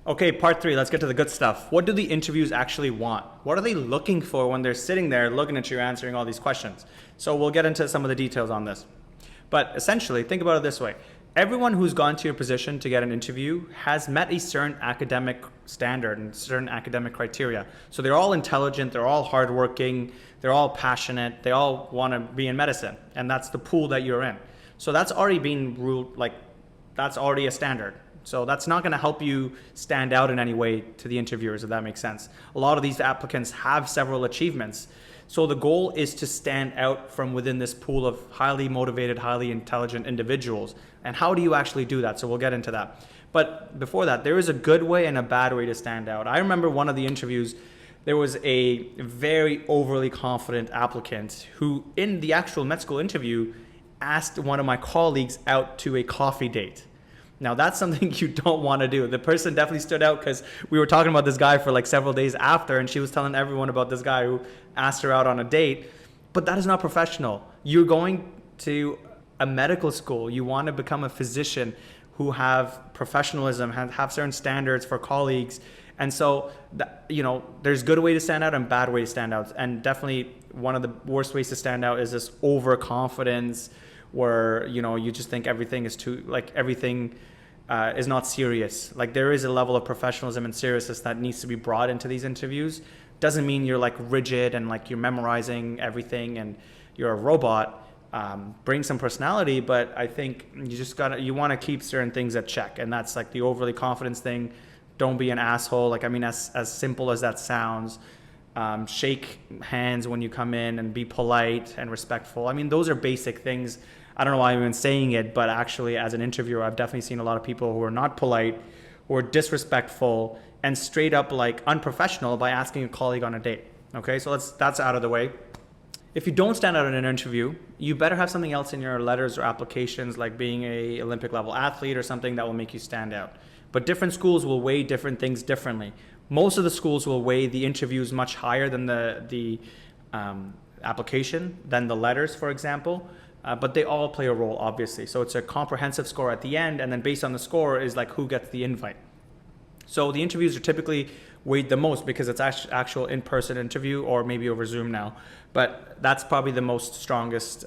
Okay, part three, let's get to the good stuff. What do the interviews actually want? What are they looking for when they're sitting there looking at you answering all these questions? So we'll get into some of the details on this. But essentially, think about it this way. Everyone who's gone to your position to get an interview has met a certain academic standard and certain academic criteria. So they're all intelligent, they're all hardworking, they're all passionate, they all want to be in medicine. And that's the pool that you're in. So that's already been ruled, like that's already a standard. So that's not going to help you stand out in any way to the interviewers, if that makes sense. A lot of these applicants have several achievements. So the goal is to stand out from within this pool of highly motivated, highly intelligent individuals. And how do you actually do that? So we'll get into that. But before that, there is a good way and a bad way to stand out. I remember one of the interviews, there was a very overly confident applicant who, in the actual med school interview, asked one of my colleagues out to a coffee date. Now that's something you don't want to do. The person definitely stood out because we were talking about this guy for like several days after, and she was telling everyone about this guy who asked her out on a date. But that is not professional. You're going to a medical school. You want to become a physician who have professionalism, have certain standards for colleagues. And so, there's good way to stand out and bad way to stand out. And definitely one of the worst ways to stand out is this overconfidence where, you just think everything is everything is not serious. Like there is a level of professionalism and seriousness that needs to be brought into these interviews. Doesn't mean you're like rigid and like you're memorizing everything and you're a robot. Bring some personality, but I think you want to keep certain things at check. And that's like the overly confidence thing. Don't be an asshole. As simple as that sounds, shake hands when you come in and be polite and respectful. Those are basic things. I don't know why I'm even saying it, but actually as an interviewer, I've definitely seen a lot of people who are not polite, who are disrespectful and straight up like unprofessional by asking a colleague on a date. Okay, so that's out of the way. If you don't stand out in an interview, you better have something else in your letters or applications, like being a Olympic level athlete or something that will make you stand out. But different schools will weigh different things differently. Most of the schools will weigh the interviews much higher than the application, than the letters, for example. But they all play a role, obviously. So it's a comprehensive score at the end, and then based on the score is like who gets the invite. So the interviews are typically weighed the most because it's actual in-person interview, or maybe over Zoom now. But that's probably the most strongest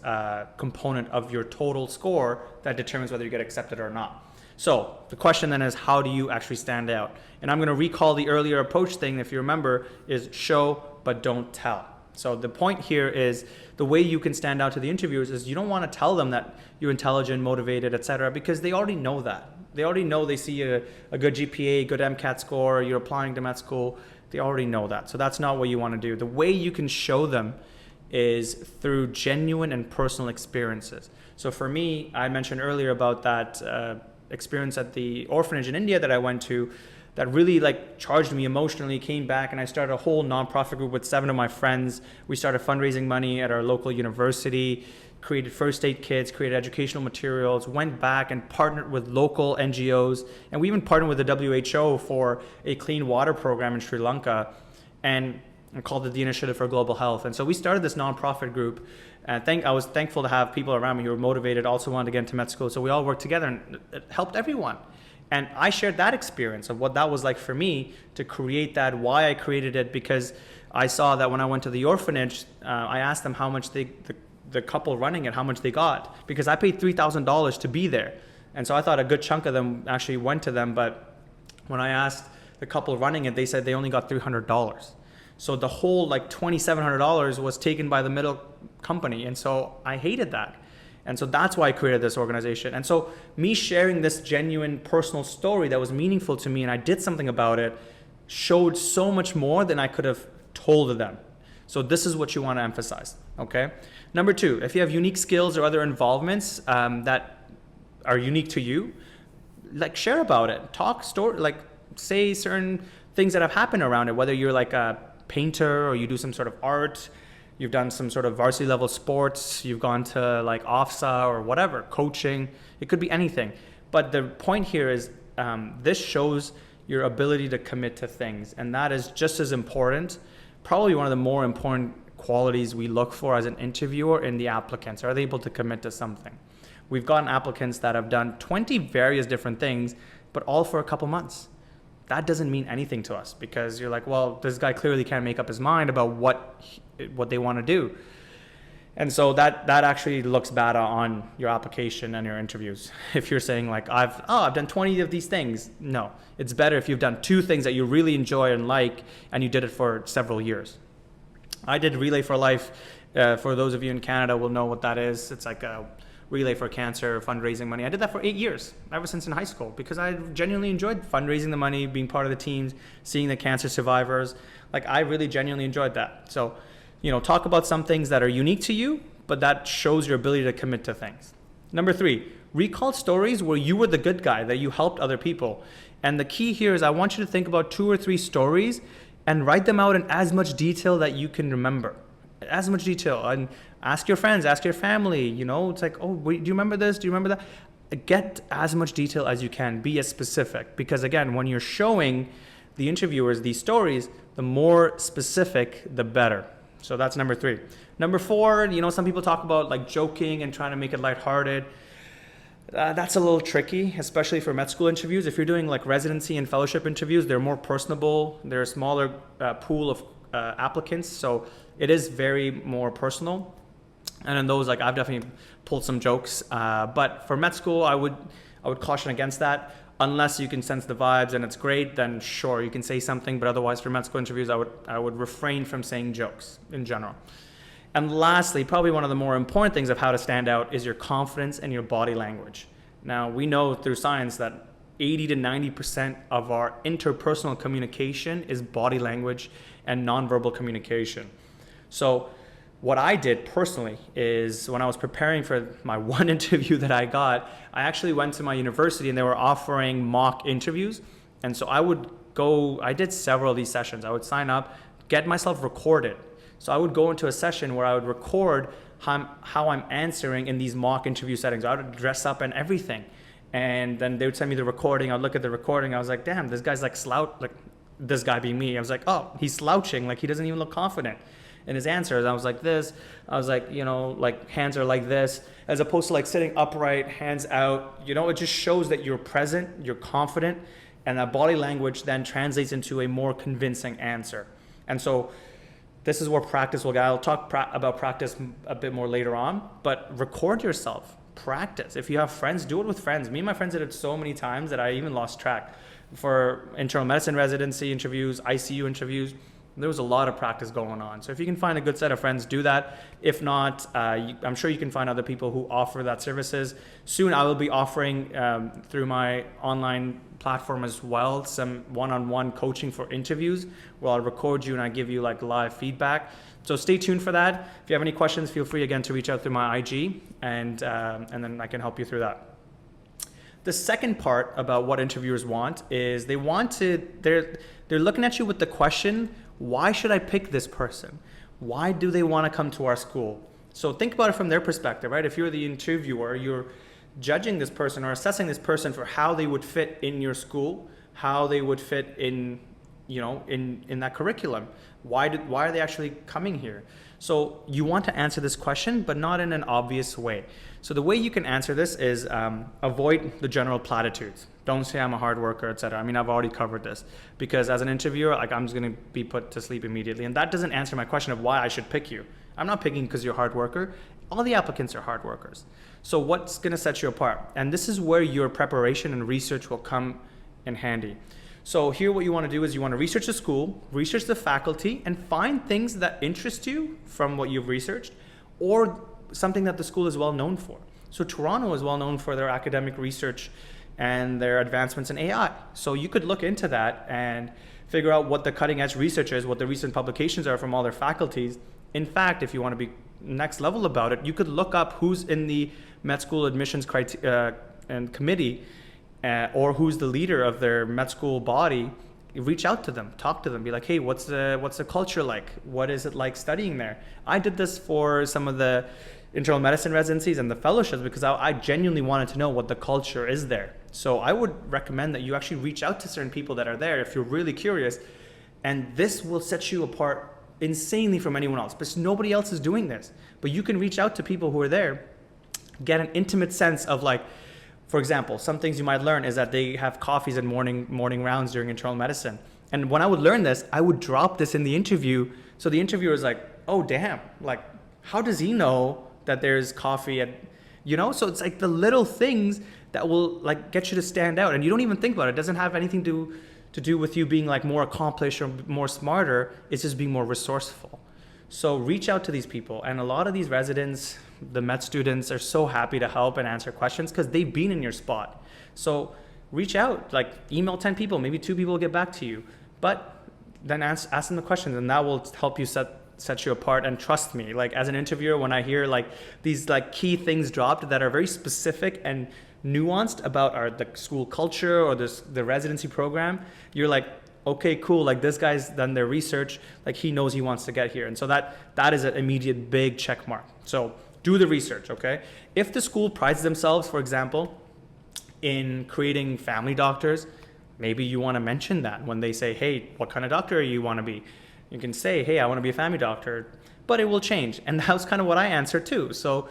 component of your total score that determines whether you get accepted or not. So the question then is, how do you actually stand out? And I'm going to recall the earlier approach thing, if you remember, is show but don't tell. So the point here is the way you can stand out to the interviewers is you don't want to tell them that you're intelligent, motivated, etc., because they already know that. They already know, they see a good GPA, good MCAT score, you're applying to med school. They already know that. So that's not what you want to do. The way you can show them is through genuine and personal experiences. So for me, I mentioned earlier about that experience at the orphanage in India that I went to that really like charged me emotionally. Came back and I started a whole nonprofit group with 7 of my friends. We started fundraising money at our local university, created first aid kits, created educational materials, went back and partnered with local NGOs, and we even partnered with the WHO for a clean water program in Sri Lanka, and called it the Initiative for Global Health. And so we started this nonprofit group. I was thankful to have people around me who were motivated, also wanted to get into med school. So we all worked together and it helped everyone. And I shared that experience of what that was like for me to create that, why I created it, because I saw that when I went to the orphanage, I asked them how much the couple running it, how much they got, because I paid $3,000 to be there. And so I thought a good chunk of them actually went to them. But when I asked the couple running it, they said they only got $300. So the whole like $2,700 was taken by the middle company. And so I hated that. And so that's why I created this organization. And so me sharing this genuine personal story that was meaningful to me and I did something about it showed so much more than I could have told them. So this is what you want to emphasize, okay? Number 2, if you have unique skills or other involvements that are unique to you, like share about it. Say certain things that have happened around it, whether you're like a painter or you do some sort of art, you've done some sort of varsity level sports, you've gone to like OFSA or whatever, coaching, it could be anything. But the point here is this shows your ability to commit to things. And that is just as important, probably one of the more important qualities we look for as an interviewer in the applicants. Are they able to commit to something? We've gotten applicants that have done 20 various different things, but all for a couple months. that doesn't mean anything to us, because you're like, well, this guy clearly can't make up his mind about what they want to do. And so that actually looks bad on your application and your interviews. If you're saying like, I've done 20 of these things. No, it's better if you've done 2 things that you really enjoy and like, and you did it for several years. I did Relay for Life. For those of you in Canada will know what that is. It's like a Relay for Cancer fundraising money. I did that for 8 years, ever since in high school, because I genuinely enjoyed fundraising the money, being part of the teams, seeing the cancer survivors. Like, I really genuinely enjoyed that. So, talk about some things that are unique to you, but that shows your ability to commit to things. Number 3, recall stories where you were the good guy, that you helped other people. And the key here is I want you to think about 2 or 3 stories and write them out in as much detail that you can remember. As much detail. And ask your friends, ask your family, it's like, oh, wait, do you remember this? Do you remember that? Get as much detail as you can. Be as specific. Because again, when you're showing the interviewers these stories, the more specific, the better. So that's number 3. Number 4, some people talk about like joking and trying to make it lighthearted. That's a little tricky, especially for med school interviews. If you're doing like residency and fellowship interviews, they're more personable. They're a smaller pool of applicants, so it is very more personal. And in those, like, I've definitely pulled some jokes. But for med school, I would caution against that. Unless you can sense the vibes and it's great, then sure, you can say something. But otherwise, for med school interviews, I would refrain from saying jokes in general. And lastly, probably one of the more important things of how to stand out is your confidence and your body language. Now, we know through science that 80 to 90% of our interpersonal communication is body language and nonverbal communication. So what I did personally is, when I was preparing for my one interview that I got, I actually went to my university and they were offering mock interviews. And so I did several of these sessions. I would sign up, get myself recorded. So I would go into a session where I would record how I'm answering in these mock interview settings. I would dress up and everything. And then they would send me the recording. I'd look at the recording. I was like, damn, this guy's like this guy being me. I was like, oh, he's slouching. Like, he doesn't even look confident in his answers. I was like this. I was like, like hands are like this, as opposed to like sitting upright, hands out. It just shows that you're present, you're confident, and that body language then translates into a more convincing answer. And so this is where practice will go. I'll talk about practice a bit more later on, but record yourself. Practice. If you have friends, do it with friends. Me and my friends did it so many times that I even lost track. For internal medicine residency interviews, ICU interviews, there was a lot of practice going on. So if you can find a good set of friends, do that. If not, I'm sure you can find other people who offer that services. Soon I will be offering through my online platform as well some one-on-one coaching for interviews, where I'll record you and I give you like live feedback. So stay tuned for that. If you have any questions, feel free again to reach out through my IG, and then I can help you through that. The second part about what interviewers want is they're looking at you with the question, why should I pick this person? Why do they want to come to our school? So think about it from their perspective, right? If you're the interviewer, you're judging this person or assessing this person for how they would fit in your school, how they would fit in that curriculum. Why are they actually coming here? So you want to answer this question, but not in an obvious way. So the way you can answer this is avoid the general platitudes. Don't say I'm a hard worker, etc. I mean, I've already covered this, because as an interviewer, like, I'm just going to be put to sleep immediately. And that doesn't answer my question of why I should pick you. I'm not picking because you're a hard worker. All the applicants are hard workers. So what's going to set you apart? And this is where your preparation and research will come in handy. So here what you want to do is you want to research the school, research the faculty, and find things that interest you from what you've researched, or something that the school is well known for. So Toronto is well known for their academic research and their advancements in AI. So you could look into that and figure out what the cutting edge research is, what the recent publications are from all their faculties. In fact, if you want to be next level about it, you could look up who's in the med school admissions and committee, or who's the leader of their med school body. Reach out to them, talk to them, be like, hey, what's the culture like? What is it like studying there? I did this for some of the internal medicine residencies and the fellowships because I genuinely wanted to know what the culture is there. So I would recommend that you actually reach out to certain people that are there if you're really curious, and this will set you apart insanely from anyone else, because nobody else is doing this. But you can reach out to people who are there, get an intimate sense of like, For example, some things you might learn is that they have coffees and morning rounds during internal medicine. And when I would learn this, I would drop this in the interview. So the interviewer is like, oh, damn, like, how does he know that there's coffee at, so it's like the little things that will like get you to stand out, and you don't even think about it. It doesn't have anything to do with you being like more accomplished or more smarter. It's just being more resourceful. So reach out to these people, and a lot of these residents, the med students, are so happy to help and answer questions because they've been in your spot. So reach out, like email 10 people, maybe 2 people will get back to you, but then ask them the questions, and that will help you set you apart. And trust me, like as an interviewer, when I hear like these like key things dropped that are very specific and nuanced about the school culture or the residency program, you're like, okay, cool, like this guy's done their research, like he knows he wants to get here. And so that is an immediate big check mark. So do the research, okay? If the school prides themselves, for example, in creating family doctors, maybe you want to mention that when they say, hey, what kind of doctor you want to be? You can say, hey, I want to be a family doctor, but it will change. And that was kind of what I answered too. So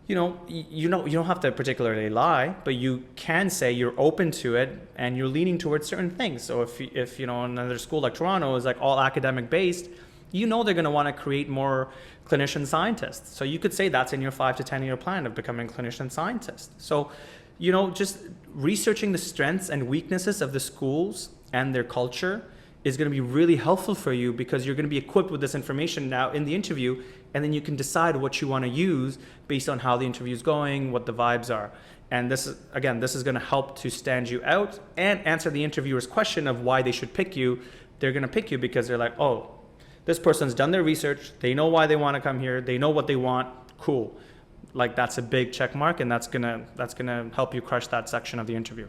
you don't have to particularly lie, but you can say you're open to it and you're leaning towards certain things. So if another school like Toronto is like all academic based, they're going to want to create more clinician scientists. So you could say that's in your 5 to 10 year plan of becoming a clinician scientist. So, just researching the strengths and weaknesses of the schools and their culture is going to be really helpful for you, because you're going to be equipped with this information now in the interview, and then you can decide what you want to use based on how the interview is going, what the vibes are. And this is going to help to stand you out and answer the interviewer's question of why they should pick you. They're going to pick you because they're like, oh, this person's done their research, they know why they want to come here, they know what they want, cool. Like that's a big check mark, and that's gonna help you crush that section of the interview.